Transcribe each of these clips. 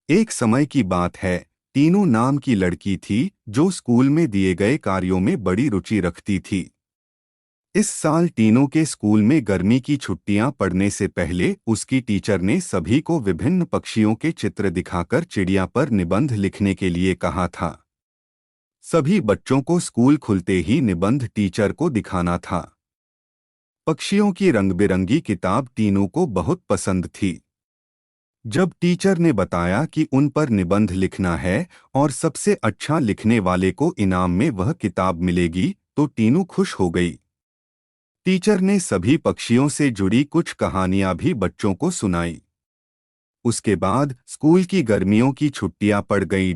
एक समय की बात है। टीनू नाम की लड़की थी जो स्कूल में दिए गए कार्यों में बड़ी रुचि रखती थी। इस साल टीनू के स्कूल में गर्मी की छुट्टियां पड़ने से पहले उसकी टीचर ने सभी को विभिन्न पक्षियों के चित्र दिखाकर चिड़िया पर निबंध लिखने के लिए कहा था। सभी बच्चों को स्कूल खुलते ही निबंध टीचर को दिखाना था। पक्षियों की रंग-बिरंगी किताब टीनू को बहुत पसंद थी। जब टीचर ने बताया कि उन पर निबंध लिखना है और सबसे अच्छा लिखने वाले को इनाम में वह किताब मिलेगी, तो टीनू खुश हो गई। टीचर ने सभी पक्षियों से जुड़ी कुछ कहानियां भी बच्चों को सुनाई। उसके बाद स्कूल की गर्मियों की छुट्टियां पड़ गई।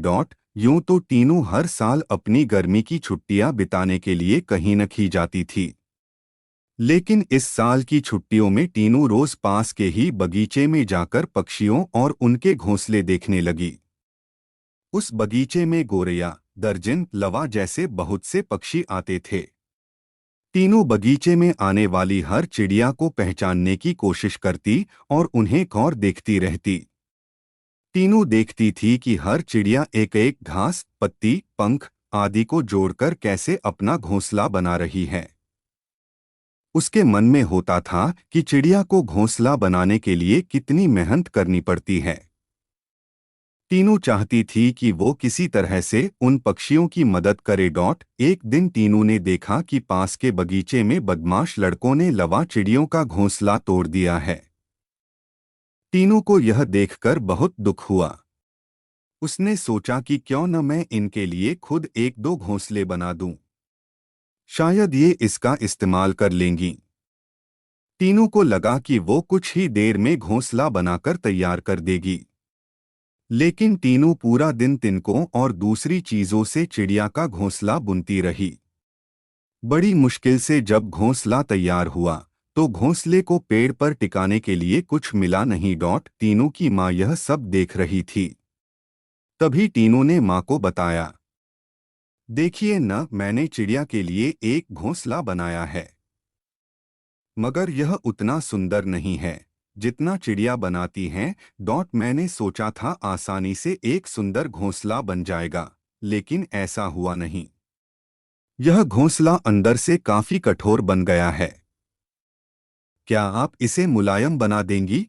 यूं तो टीनू हर साल अपनी गर्मी की छुट्टियां बिताने के लिए कहीं न कहीं जाती थी, लेकिन इस साल की छुट्टियों में टीनू रोज पास के ही बगीचे में जाकर पक्षियों और उनके घोंसले देखने लगी। उस बगीचे में गोरैया, दर्जन, लवा जैसे बहुत से पक्षी आते थे। टीनू बगीचे में आने वाली हर चिड़िया को पहचानने की कोशिश करती और उन्हें गौर देखती रहती। टीनू देखती थी कि हर चिड़िया एक एक घास, पत्ती, पंख आदि को जोड़कर कैसे अपना घोंसला बना रही है। उसके मन में होता था कि चिड़िया को घोंसला बनाने के लिए कितनी मेहनत करनी पड़ती है। टीनू चाहती थी कि वो किसी तरह से उन पक्षियों की मदद करे। एक दिन टीनू ने देखा कि पास के बगीचे में बदमाश लड़कों ने लवा चिड़ियों का घोंसला तोड़ दिया है। टीनू को यह देखकर बहुत दुख हुआ। उसने सोचा कि क्यों न मैं इनके लिए खुद एक दो घोंसले बना दूं। शायद ये इसका इस्तेमाल कर लेंगी। टीनू को लगा कि वो कुछ ही देर में घोंसला बनाकर तैयार कर देगी। लेकिन टीनू पूरा दिन तिनकों और दूसरी चीजों से चिड़िया का घोंसला बुनती रही। बड़ी मुश्किल से जब घोंसला तैयार हुआ, तो घोंसले को पेड़ पर टिकाने के लिए कुछ मिला नहीं। टीनू की माँ यह सब देख रही थी। तभी टीनू ने माँ को बताया, देखिए न, मैंने चिड़िया के लिए एक घोंसला बनाया है, मगर यह उतना सुंदर नहीं है जितना चिड़िया बनाती हैं। मैंने सोचा था आसानी से एक सुंदर घोंसला बन जाएगा, लेकिन ऐसा हुआ नहीं। यह घोंसला अंदर से काफी कठोर बन गया है। क्या आप इसे मुलायम बना देंगी?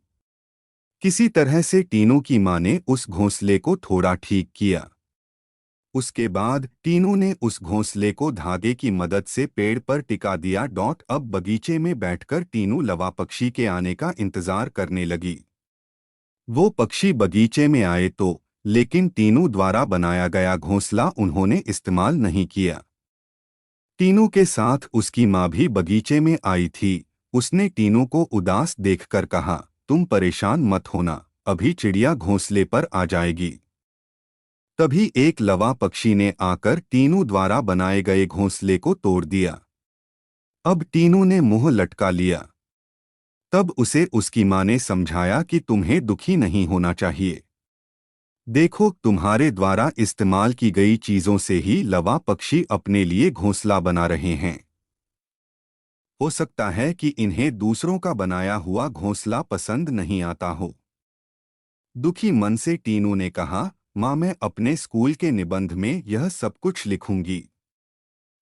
किसी तरह से टीनू की माँ ने उस घोंसले को थोड़ा ठीक किया। उसके बाद टीनू ने उस घोंसले को धागे की मदद से पेड़ पर टिका दिया। अब बगीचे में बैठकर टीनू लवा पक्षी के आने का इंतजार करने लगी। वो पक्षी बगीचे में आए तो, लेकिन टीनू द्वारा बनाया गया घोंसला उन्होंने इस्तेमाल नहीं किया। टीनू के साथ उसकी माँ भी बगीचे में आई थी। उसने टीनू को उदास देखकर कहा, तुम परेशान मत होना, अभी चिड़िया घोंसले पर आ जाएगी। तभी एक लवा पक्षी ने आकर टीनू द्वारा बनाए गए घोंसले को तोड़ दिया। अब टीनू ने मुंह लटका लिया। तब उसे उसकी माँ ने समझाया कि तुम्हें दुखी नहीं होना चाहिए। देखो, तुम्हारे द्वारा इस्तेमाल की गई चीजों से ही लवा पक्षी अपने लिए घोंसला बना रहे हैं। हो सकता है कि इन्हें दूसरों का बनाया हुआ घोंसला पसंद नहीं आता हो। दुखी मन से टीनू ने कहा, माँ, मैं अपने स्कूल के निबंध में यह सब कुछ लिखूंगी।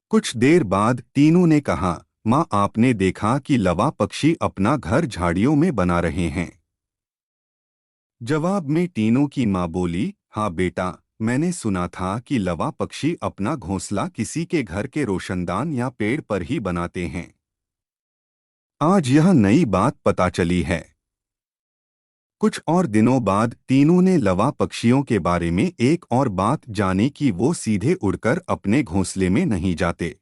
कुछ देर बाद टीनू ने कहा, माँ, आपने देखा कि लवा पक्षी अपना घर झाड़ियों में बना रहे हैं? जवाब में टीनू की माँ बोली, हाँ बेटा, मैंने सुना था कि लवा पक्षी अपना घोंसला किसी के घर के रोशनदान या पेड़ पर ही बनाते हैं। आज यह नई बात पता चली है। कुछ और दिनों बाद टीनू ने लवा पक्षियों के बारे में एक और बात जानी कि वो सीधे उड़कर अपने घोंसले में नहीं जाते।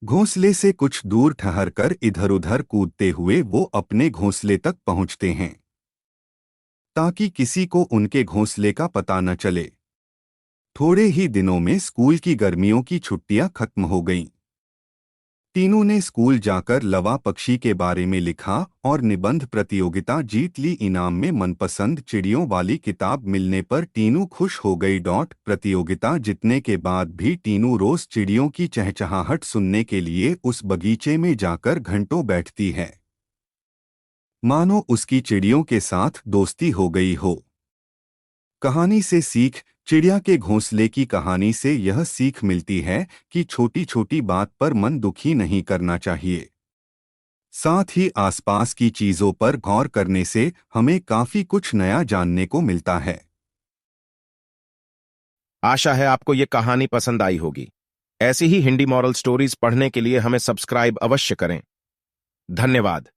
घोंसले से कुछ दूर ठहरकर इधर-उधर कूदते हुए वो अपने घोंसले तक पहुंचते हैं, ताकि किसी को उनके घोंसले का पता न चले। थोड़े ही दिनों में स्कूल की गर्मियों की छुट्टियां खत्म हो गईं। टीनू ने स्कूल जाकर लवा पक्षी के बारे में लिखा और निबंध प्रतियोगिता जीत ली। इनाम में मनपसंद चिड़ियों वाली किताब मिलने पर टीनू खुश हो गई। प्रतियोगिता जीतने के बाद भी टीनू रोज चिड़ियों की चहचहाहट सुनने के लिए उस बगीचे में जाकर घंटों बैठती है, मानो उसकी चिड़ियों के साथ दोस्ती हो गई हो। कहानी से सीख। चिड़िया के घोंसले की कहानी से यह सीख मिलती है कि छोटी छोटी बात पर मन दुखी नहीं करना चाहिए। साथ ही आसपास की चीजों पर गौर करने से हमें काफी कुछ नया जानने को मिलता है। आशा है आपको ये कहानी पसंद आई होगी। ऐसी ही हिंदी मॉरल स्टोरीज पढ़ने के लिए हमें सब्सक्राइब अवश्य करें। धन्यवाद।